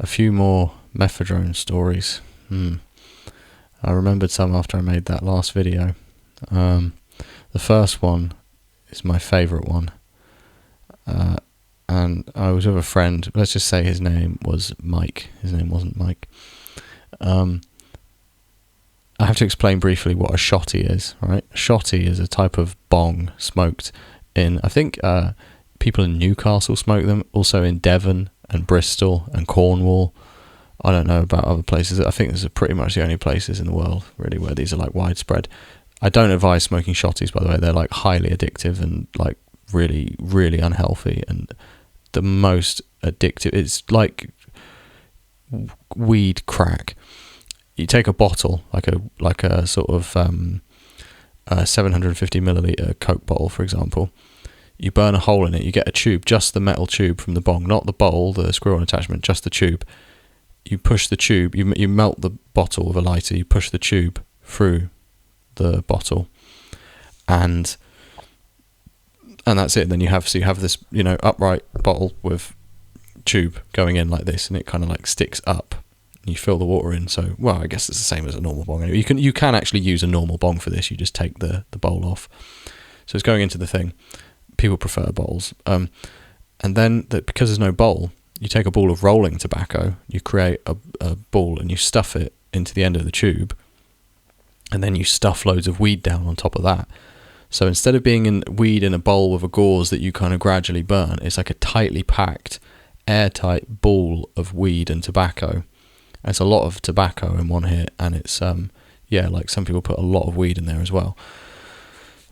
a few more Mephedrone stories. I remembered some after I made that last video. The first one is my favourite one. And I was with a friend. Let's just say his name was Mike. His name wasn't Mike. I have to explain briefly what a shotty is, right? A shotty is a type of bong smoked in, I think people in Newcastle smoke them, also in Devon and Bristol and Cornwall. I don't know about other places. I think these are pretty much the only places in the world, really, where these are like widespread. I don't advise smoking shotties, by the way. They're like highly addictive and like really, really unhealthy, and the most addictive. It's like weed crack. You take a bottle, like a sort of 750 milliliter Coke bottle, for example. You burn a hole in it. You get a tube, just the metal tube from the bong, not the bowl, the screw-on attachment, just the tube. You push the tube. You melt the bottle with a lighter. You push the tube through the bottle, and that's it. Then you have this, upright bottle with tube going in like this, and it kind of like sticks up. You fill the water in. So, well, I guess it's the same as a normal bong. Anyway, you can actually use a normal bong for this. You just take the bowl off. So it's going into the thing. People prefer bowls. And then because there's no bowl, you take a ball of rolling tobacco. You create a ball and you stuff it into the end of the tube, and then you stuff loads of weed down on top of that. So instead of being weed in a bowl with a gauze that you kind of gradually burn, it's like a tightly packed, airtight ball of weed and tobacco. And it's a lot of tobacco in one hit, and it's like some people put a lot of weed in there as well.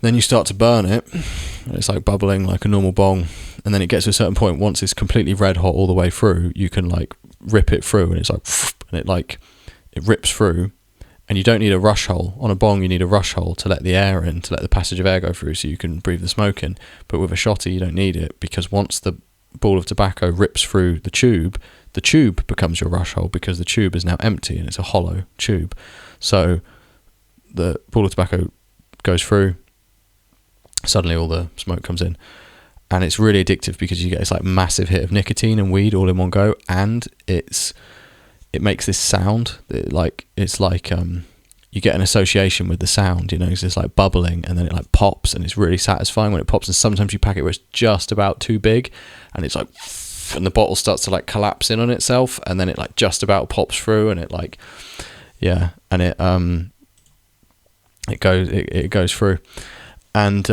Then you start to burn it, and it's like bubbling like a normal bong, and then it gets to a certain point. Once it's completely red hot all the way through, you can like rip it through, and it's like, and it rips through. And you don't need a rush hole. On a bong, you need a rush hole to let the air in, to let the passage of air go through so you can breathe the smoke in. But with a shotty, you don't need it, because once the ball of tobacco rips through the tube becomes your rush hole, because the tube is now empty and it's a hollow tube. So the ball of tobacco goes through, suddenly all the smoke comes in. And it's really addictive because you get this like massive hit of nicotine and weed all in one go, and it makes this sound. It's like you get an association with the sound, it's just like bubbling, and then it like pops, and it's really satisfying when it pops. And sometimes you pack it where it's just about too big, and it's like, and the bottle starts to like collapse in on itself, and then it like just about pops through, and it like, and it goes through, and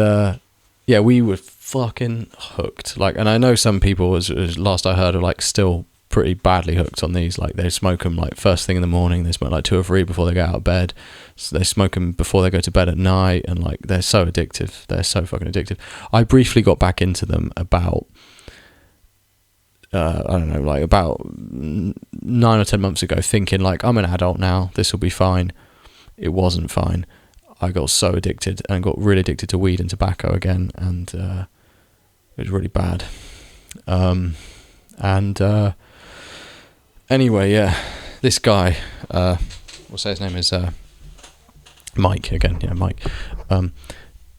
we were fucking hooked. And I know some people, as last I heard, are like still pretty badly hooked on these. Like they smoke them like first thing in the morning. They smoke like 2 or 3 before they get out of bed. So they smoke them before they go to bed at night, and like they're so addictive. They're so fucking addictive. I briefly got back into them about about 9 or 10 months ago, thinking like, I'm an adult now, this will be fine. It wasn't fine. I got so addicted and got really addicted to weed and tobacco again, and it was really bad. Anyway, this guy, we'll say his name is Mike again. Yeah, Mike.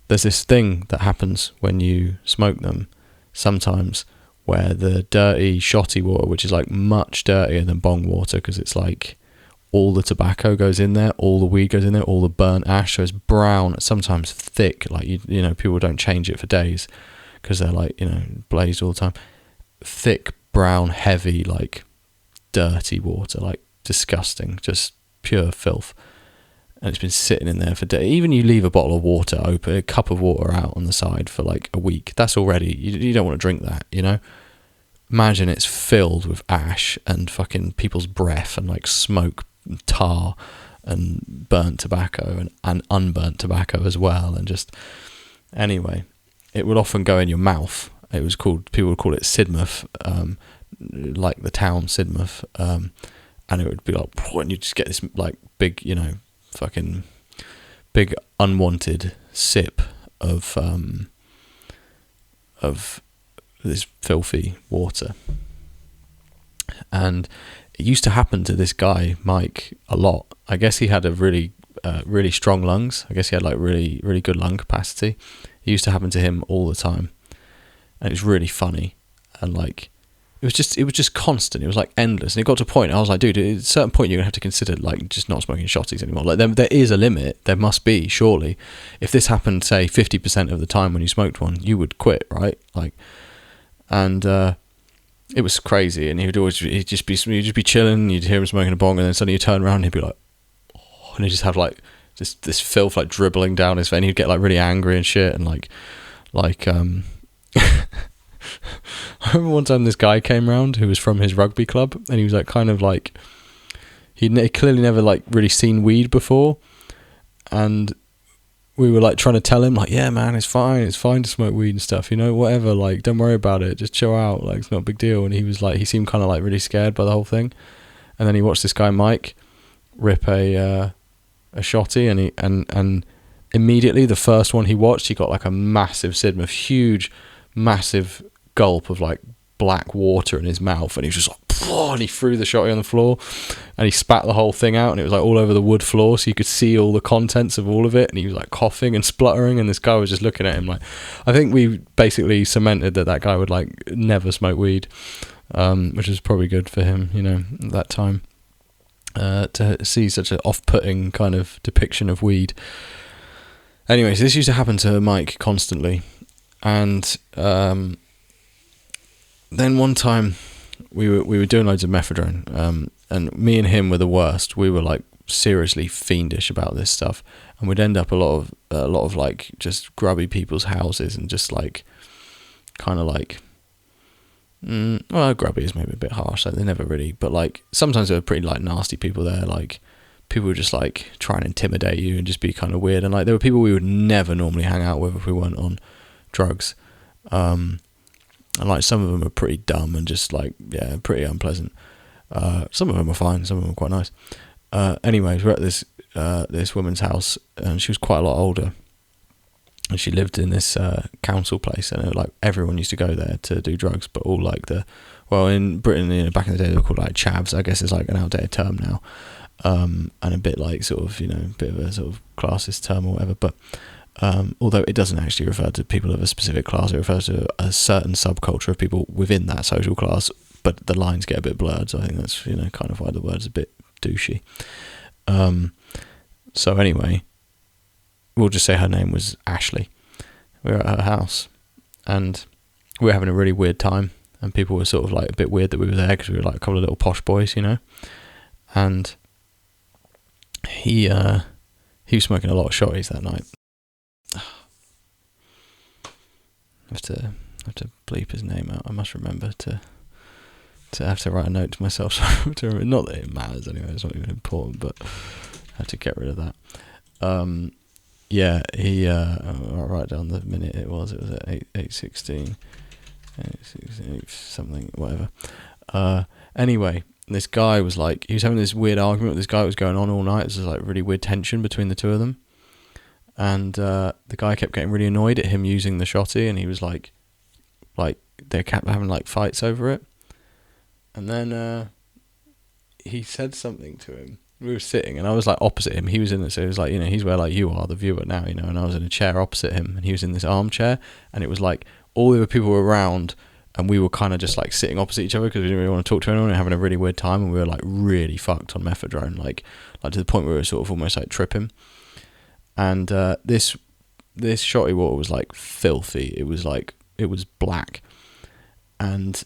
There's this thing that happens when you smoke them sometimes, where the dirty, shotty water, which is like much dirtier than bong water, because it's like all the tobacco goes in there, all the weed goes in there, all the burnt ash, so it's brown, sometimes thick. Like people don't change it for days because they're like blazed all the time. Thick, brown, heavy, like dirty water, like disgusting, just pure filth. And it's been sitting in there for days. Even you leave a bottle of water open, a cup of water out on the side for like a week, that's already, you don't want to drink that, Imagine it's filled with ash and fucking people's breath and like smoke and tar and burnt tobacco and unburnt tobacco as well. And just, anyway, it would often go in your mouth. People would call it Sidmouth, like the town Sidmouth, and it would be like, and you just get this like big, fucking big unwanted sip of this filthy water. And it used to happen to this guy Mike a lot. I guess he had a really strong lungs. I guess he had like really, really good lung capacity. It used to happen to him all the time, and it's really funny. And like it was just constant. It was like endless, and it got to a point. I was like, dude, at a certain point, you're gonna have to consider like just not smoking shotties anymore. Like there is a limit. There must be, surely. If this happened, say 50% of the time when you smoked one, you would quit, right? Like, and it was crazy. And he'd just be chilling. You'd hear him smoking a bong, and then suddenly you turn around, and he'd be like, oh, and he'd just have like just this filth like dribbling down his face. He'd get like really angry and shit, and like. I remember one time this guy came round who was from his rugby club, and he was like kind of like he'd clearly never like really seen weed before, and we were like trying to tell him like, yeah man, it's fine to smoke weed and stuff, you know, whatever, like don't worry about it, just chill out, like it's not a big deal. And he was like, he seemed kind of like really scared by the whole thing, and then he watched this guy Mike rip a shotty, and immediately the first one he watched, he got like a massive sidm, a huge massive gulp of like black water in his mouth, and he was just like, and he threw the shotty on the floor, and he spat the whole thing out, and it was like all over the wood floor, so you could see all the contents of all of it, and he was like coughing and spluttering, and this guy was just looking at him like, I think we basically cemented that guy would like never smoke weed, which is probably good for him, you know, at that time, to see such an off-putting kind of depiction of weed. Anyways, this used to happen to Mike constantly. And then one time we were doing loads of Mephedrone, and me and him were the worst. We were like seriously fiendish about this stuff, and we'd end up a lot of like just grubby people's houses, and just like kind of like well, grubby is maybe a bit harsh, like they never really, but like sometimes there were pretty like nasty people there, like people would just like try and intimidate you and just be kind of weird, and like there were people we would never normally hang out with if we weren't on drugs, and like some of them are pretty dumb and just like, yeah, pretty unpleasant. Some of them are fine, some of them are quite nice. Anyways, we're at this woman's house, and she was quite a lot older, and she lived in this council place, and like everyone used to go there to do drugs, but all like in Britain, you know, back in the day they were called like chavs. I guess it's like an outdated term now, and a bit like sort of, you know, a bit of a sort of classist term or whatever, but although it doesn't actually refer to people of a specific class, it refers to a certain subculture of people within that social class, but the lines get a bit blurred, so I think that's, you know, kind of why the word's a bit douchey. So anyway, we'll just say her name was Ashley. We were at her house, and we were having a really weird time, and people were sort of like a bit weird that we were there, because we were like a couple of little posh boys, you know, and he was smoking a lot of shotties that night. I have to bleep his name out. I must remember to have to write a note to myself. So to remember. Not that it matters anyway. It's not even important, but I have to get rid of that. Yeah, he. I'll write down the minute it was. It was at 8:16, 8:16 something, whatever. Anyway, this guy was like, he was having this weird argument with this guy that was going on all night. It was like really weird tension between the two of them. And the guy kept getting really annoyed at him using the shotty, and he was like they kept having like fights over it. And then he said something to him. We were sitting, and I was like opposite him. He was in it, so it was like, you know, he's where like you are, the viewer now, you know, and I was in a chair opposite him, and he was in this armchair, and it was like all the other people were around, and we were kind of just like sitting opposite each other because we didn't really want to talk to anyone and having a really weird time, and we were like really fucked on Mephedrone, like to the point where we were sort of almost like tripping. And this shotty water was like filthy. It was like, it was black, and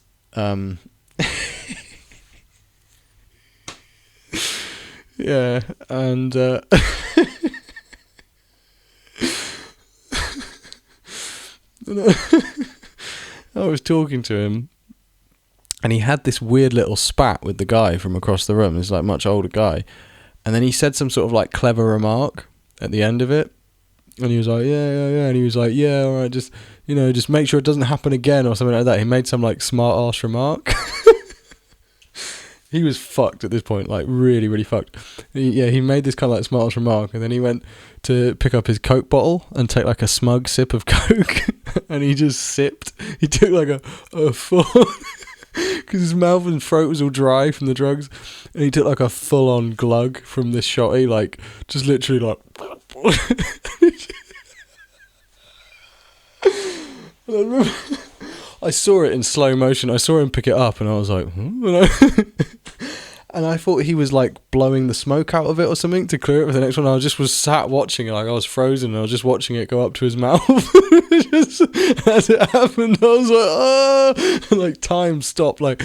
yeah, and I was talking to him, and he had this weird little spat with the guy from across the room. This like much older guy, and then he said some sort of like clever remark at the end of it, and he was like, yeah, and he was like, yeah, all right, just, you know, just make sure it doesn't happen again or something like that. He made some like smart ass remark. He was fucked at this point, like really, really fucked. He made this kind of like smart ass remark, and then he went to pick up his Coke bottle and take like a smug sip of Coke, and he just sipped. He took like a full, because his mouth and throat was all dry from the drugs, and he took like a full on glug from this shotty, like just literally like. I saw it in slow motion. I saw him pick it up, and I was like, and I thought he was like blowing the smoke out of it or something to clear it for the next one. I was sat watching it, like I was frozen, and I was just watching it go up to his mouth. Just as it happened, I was like, oh, and like time stopped, like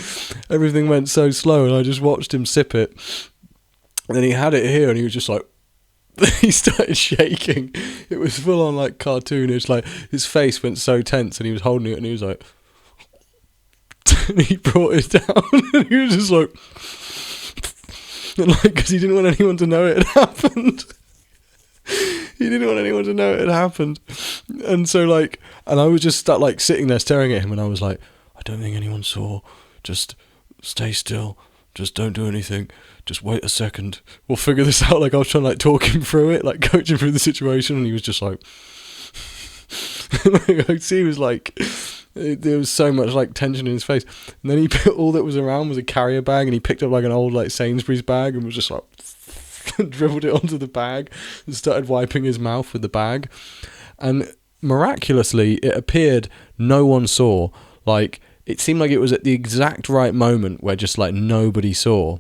everything went so slow, and I just watched him sip it. And then he had it here, and he was just like, he started shaking. It was full on like cartoonish, like his face went so tense, and he was holding it, and he was like, and he brought it down, and he was just like, and like, because he didn't want anyone to know it had happened. He didn't want anyone to know it had happened. And so like, and I was just stuck like sitting there staring at him, and I was like, I don't think anyone saw, just stay still, just don't do anything, just wait a second, we'll figure this out. Like I was trying to like talk him through it, like coach him through the situation, and he was just like, like I could see he was like, there was so much like tension in his face. And then he put, all that was around was a carrier bag, and he picked up like an old like Sainsbury's bag and was just like dribbled it onto the bag and started wiping his mouth with the bag. And miraculously it appeared no one saw. Like it seemed like it was at the exact right moment where just like nobody saw.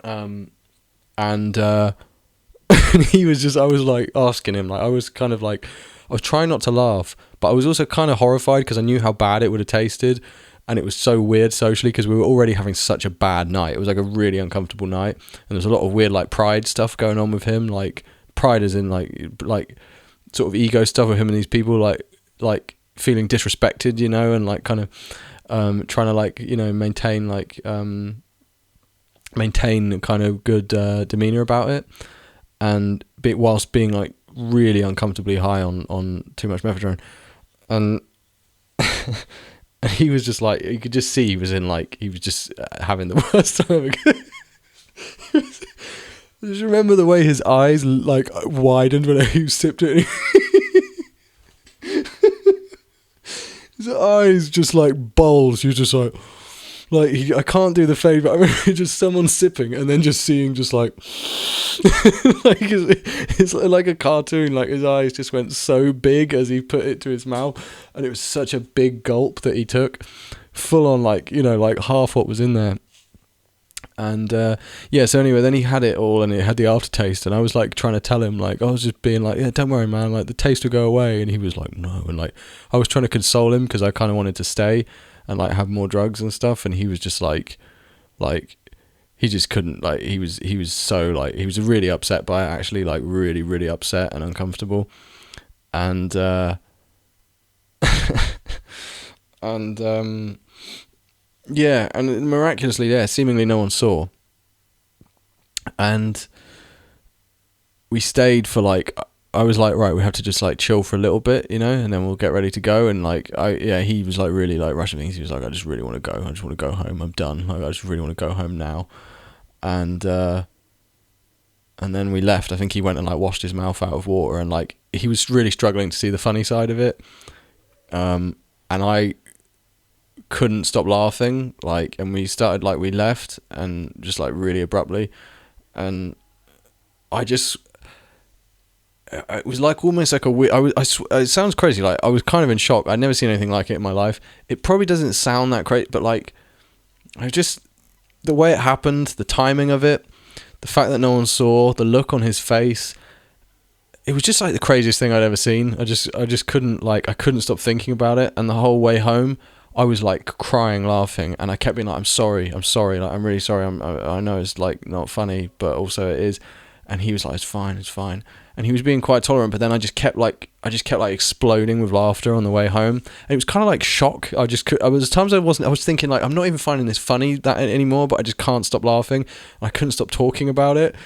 And he was just, I was like asking him, like I was kind of like, I was trying not to laugh, but I was also kind of horrified because I knew how bad it would have tasted, and it was so weird socially because we were already having such a bad night. It was like a really uncomfortable night, and there's a lot of weird like pride stuff going on with him, like pride as in like sort of ego stuff with him and these people, like feeling disrespected, you know, and like kind of trying to like, you know, maintain kind of good demeanor about it, and whilst being like really uncomfortably high on too much Mephedrone. And he was just like, you could just see he was in like, he was just having the worst time ever. I just remember the way his eyes like widened when he sipped it. His eyes just like bulged. He was just like I can't do the fade, but I remember just someone sipping and then just seeing just like like it's like a cartoon. Like his eyes just went so big as he put it to his mouth, and it was such a big gulp that he took, full on, like, you know, like half what was in there. And yeah, so anyway, then he had it all, and it had the aftertaste, and I was like trying to tell him, like, I was just being like, yeah, don't worry, man, like the taste will go away. And he was like, no. And like I was trying to console him because I kind of wanted to stay and like have more drugs and stuff, and he was just like he just couldn't, like he was so like, he was really upset by it, actually, like really, really upset and uncomfortable. And and yeah, and miraculously, yeah, seemingly no one saw. And we stayed for like, I was like, right, we have to just like chill for a little bit, you know, and then we'll get ready to go. And like, he was like really like rushing things. He was like, I just really want to go. I just want to go home. I'm done. Like, I just really want to go home now. And then we left. I think he went and like washed his mouth out of water, and like he was really struggling to see the funny side of it. And I couldn't stop laughing, like, and we started, like, we left, and just like really abruptly, and I just, it was like almost like a weird, it sounds crazy, like I was kind of in shock. I'd never seen anything like it in my life. It probably doesn't sound that great, but like, I just, the way it happened, the timing of it, the fact that no one saw, the look on his face, it was just like the craziest thing I'd ever seen. I just couldn't, like, I couldn't stop thinking about it. And the whole way home, I was like crying, laughing, and I kept being like, I'm sorry, like, I'm really sorry, I know it's like not funny, but also it is. And he was like, it's fine. And he was being quite tolerant, but then I just kept like exploding with laughter on the way home. And it was kind of like shock. I was times I was thinking like, I'm not even finding this funny that anymore, but I just can't stop laughing. I couldn't stop talking about it.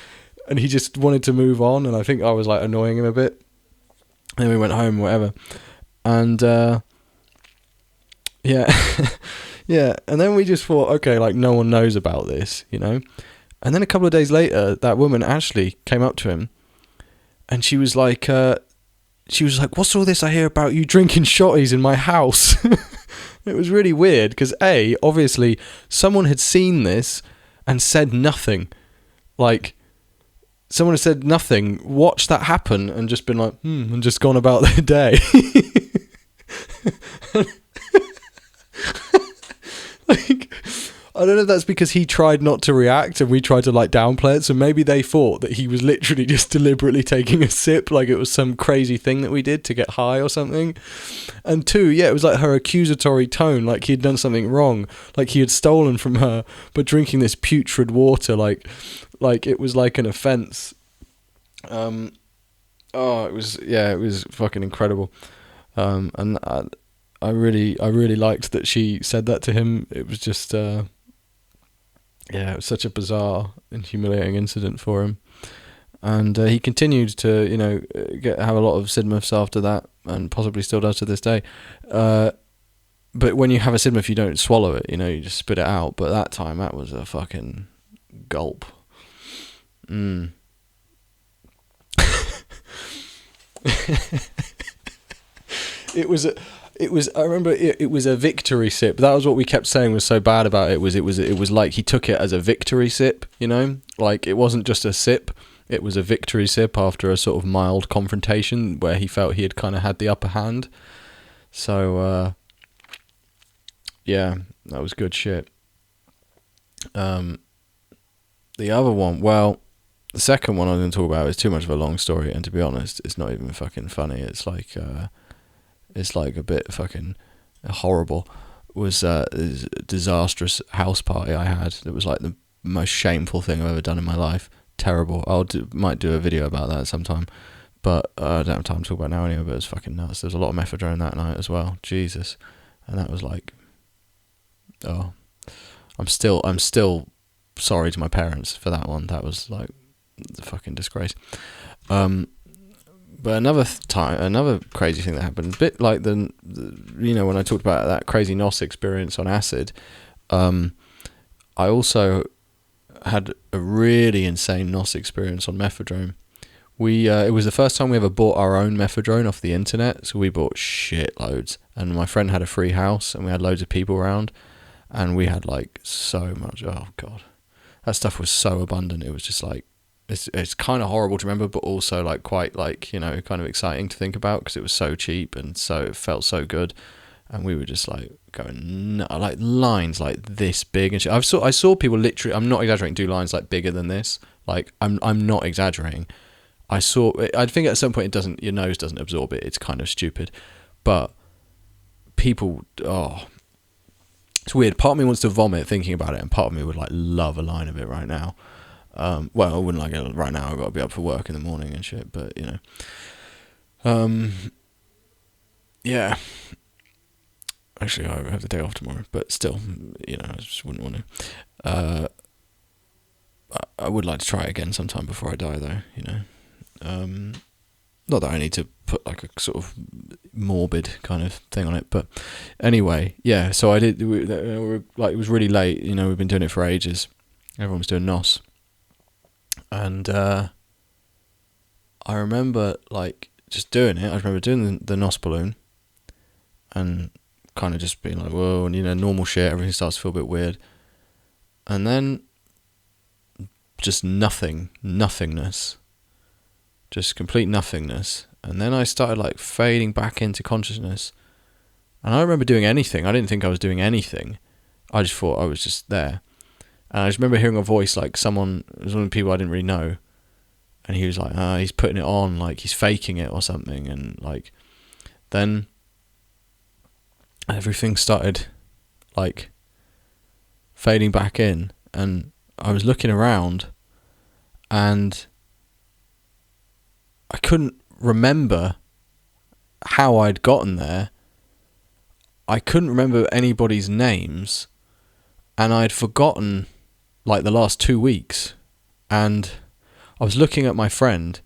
And he just wanted to move on, and I think I was like annoying him a bit. And then we went home, whatever. And yeah, yeah. And then we just thought, okay, like no one knows about this, you know. And then a couple of days later, that woman Ashley came up to him, and she was like, "What's all this I hear about you drinking shotties in my house?" It was really weird because obviously someone had seen this and said nothing, like. Someone had said nothing, watched that happen, and just been like, and just gone about their day. I don't know if that's because he tried not to react and we tried to like downplay it. So maybe they thought that he was literally just deliberately taking a sip, like it was some crazy thing that we did to get high or something. And two, yeah, it was like her accusatory tone, like he'd done something wrong, like he had stolen from her, but drinking this putrid water, like it was like an offense. It was fucking incredible. And I really liked that she said that to him. It was just, it was such a bizarre and humiliating incident for him. And he continued to, have a lot of Sidmouths after that, and possibly still does to this day. But when you have a Sidmouth, you don't swallow it, you just spit it out. But that time, that was a fucking gulp. It was I remember it was a victory sip. That was what we kept saying was so bad about it. It was like he took it as a victory sip, like it wasn't just a sip. It was a victory sip after a sort of mild confrontation where he felt he had kind of had the upper hand. So that was good shit. The other one, well, the second one I was going to talk about is too much of a long story, and to be honest, it's not even fucking funny. It's like a bit fucking horrible. It was a disastrous house party I had. It was like the most shameful thing I've ever done in my life. Terrible. Might do a video about that sometime, but I don't have time to talk about it now anyway. But it was fucking nuts. There was a lot of Mephedrone that night as well. Jesus, and that was like, I'm still sorry to my parents for that one. That was like the fucking disgrace. But another crazy thing that happened, a bit like the when I talked about that crazy NOS experience on acid, I also had a really insane NOS experience on Mephedrone. It was the first time we ever bought our own Mephedrone off the internet, so we bought shitloads. And my friend had a free house, and we had loads of people around, and we had like so much. Oh god, that stuff was so abundant. It was just like. It's kind of horrible to remember, but also like quite like kind of exciting to think about because it was so cheap and so it felt so good, and we were just like going like lines like this big and shit. I saw people literally. I'm not exaggerating. Do lines like bigger than this. Like I'm not exaggerating. I think at some point your nose doesn't absorb it. It's kind of stupid, but people. Oh, it's weird. Part of me wants to vomit thinking about it, and part of me would like love a line of it right now. Well, I wouldn't like it right now. I've got to be up for work in the morning and shit, but yeah. Actually, I have the day off tomorrow, but still, I just wouldn't want to. I would like to try it again sometime before I die, though. Not that I need to put like a sort of morbid kind of thing on it, but anyway, yeah. So I did. Like it was really late. We've been doing it for ages. Everyone was doing NOS. And I remember like just doing it. I remember doing the NOS balloon and kind of just being like, whoa, and normal shit. Everything starts to feel a bit weird. And then just nothingness. Just complete nothingness. And then I started like fading back into consciousness. And I don't remember doing anything. I didn't think I was doing anything. I just thought I was just there. And I just remember hearing a voice, like someone, it was one of the people I didn't really know, and he was like, he's putting it on, like he's faking it or something, and like, then everything started, like, fading back in, and I was looking around, and I couldn't remember how I'd gotten there. I couldn't remember anybody's names, and I'd forgotten like the last 2 weeks, and I was looking at my friend,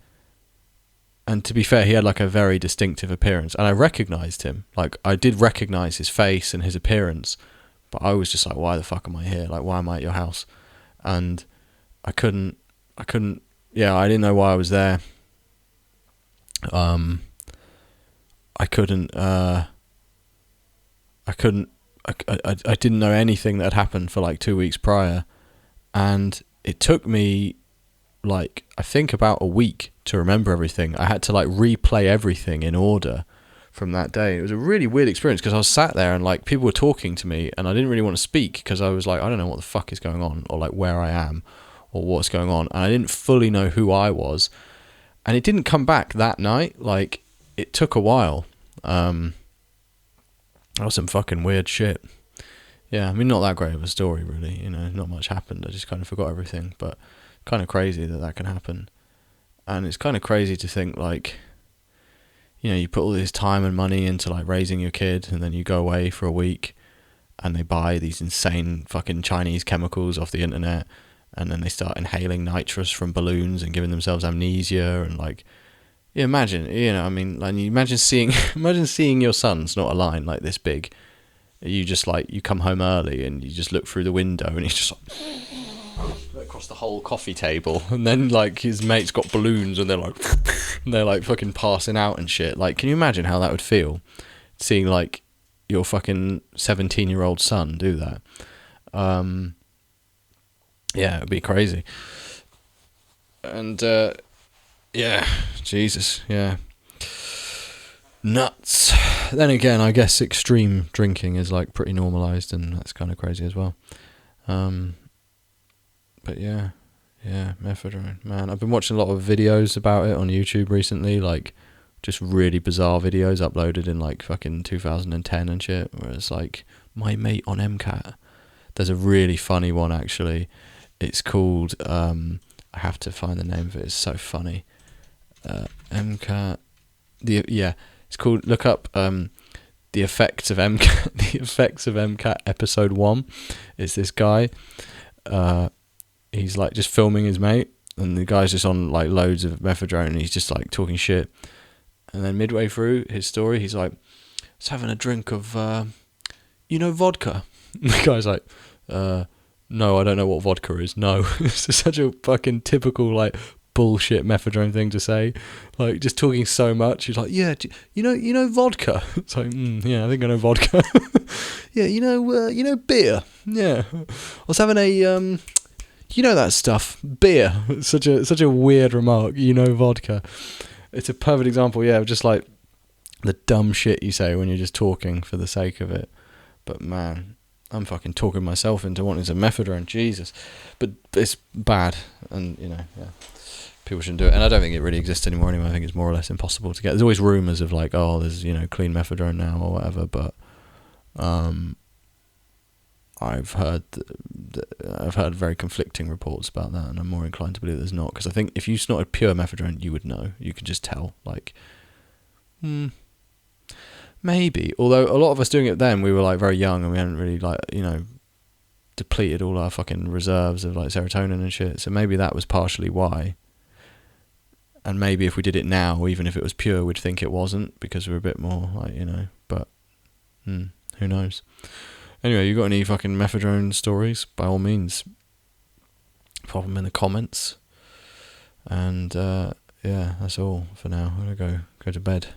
and to be fair, he had like a very distinctive appearance, and I recognised him. Like I did recognise his face and his appearance, but I was just like, why the fuck am I here? Like, why am I at your house? And I couldn't, yeah, I didn't know why I was there. I didn't know anything that had happened for like 2 weeks prior, and it took me like I think about a week to remember everything. I had to like replay everything in order from that day. It was a really weird experience because I was sat there and like people were talking to me and I didn't really want to speak because I was like, I don't know what the fuck is going on, or like where I am or what's going on, and I didn't fully know who I was. And it didn't come back that night. Like, it took a while. That was some fucking weird shit. Yeah, I mean, not that great of a story, really. You know, not much happened. I just kind of forgot everything. But kind of crazy that can happen. And it's kind of crazy to think, like, you know, you put all this time and money into, like, raising your kid, and then you go away for a week, and they buy these insane fucking Chinese chemicals off the internet, and then they start inhaling nitrous from balloons and giving themselves amnesia, and like, you imagine, you know, I mean, like, you imagine seeing your son's not a line like this big. You just like, you come home early and you just look through the window and he's just like across the whole coffee table, and then like his mate's got balloons and they're like fucking passing out and shit. Like, can you imagine how that would feel, seeing like your fucking 17-year-old son do that? Yeah, it'd be crazy. And yeah, Jesus, yeah, nuts. Then again, I guess extreme drinking is like pretty normalized, and that's kind of crazy as well. But yeah, Mephedrone, man. I've been watching a lot of videos about it on YouTube recently, like just really bizarre videos uploaded in like fucking 2010 and shit, where it's like, my mate on MCAT. There's a really funny one actually. It's called, I have to find the name of it, it's so funny. MCAT, it's called, look up the effects of MCAT, the effects of MCAT episode 1. It's this guy, he's like just filming his mate, and the guy's just on like loads of Mephedrone, and he's just like talking shit. And then midway through his story, he's like, I was having a drink of, vodka. And the guy's like, no, I don't know what vodka is. No. It's such a fucking typical, like, bullshit Mephedrone thing to say. Like, just talking so much. He's like, yeah, you know vodka? It's like, yeah, I think I know vodka. Yeah, you know beer? Yeah. I was having a, you know that stuff, beer. It's such a weird remark, vodka. It's a perfect example, yeah, of just, like, the dumb shit you say when you're just talking for the sake of it. But, man, I'm fucking talking myself into wanting some Mephedrone, Jesus. But it's bad, and, yeah, people shouldn't do it. And I don't think it really exists anymore anyway. I think it's more or less impossible to get. There's always rumours of, like, oh, there's, clean Mephedrone now or whatever, but I've heard very conflicting reports about that, and I'm more inclined to believe there's not, because I think if you snorted pure Mephedrone, you would know. You could just tell, like, maybe. Although a lot of us doing it then, we were like very young and we hadn't really like, depleted all our fucking reserves of like serotonin and shit. So maybe that was partially why. And maybe if we did it now, even if it was pure, we'd think it wasn't, because we're a bit more like, but who knows. Anyway, you got any fucking Mephedrone stories? By all means, pop them in the comments. And yeah, that's all for now. I'm gonna go to bed.